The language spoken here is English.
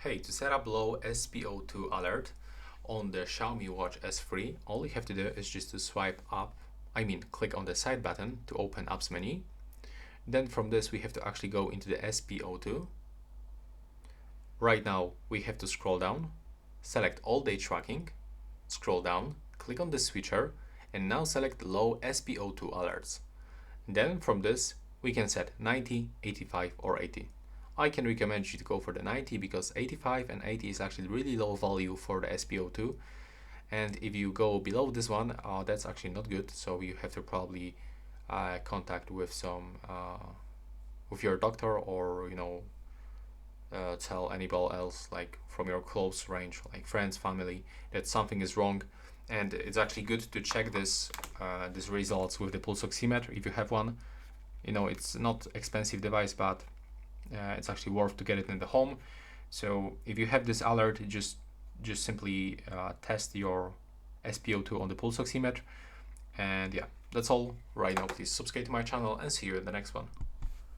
Hey, to set up low SpO2 alert on the Xiaomi Watch S3, all you have to do is just to swipe up, click on the side button to open apps menu. Then from this, we have to actually go into the SpO2. Right now, we have to scroll down, select all day tracking, scroll down, click on the switcher, and now select low SpO2 alerts. Then from this, we can set 90, 85 or 80. I can recommend you to go for the 90 because 85 and 80 is actually really low value for the SpO2. And if you go below this one, that's actually not good. So you have to probably contact with with your doctor, or tell anybody else, like from your close range, like friends, family, that something is wrong. And it's actually good to check these results with the pulse oximeter if you have one. It's not expensive device, but it's actually worth to get it in the home. So if you have this alert, just simply test your SpO2 on the pulse oximeter. And yeah, that's all right now. Please subscribe to my channel and see you in the next one.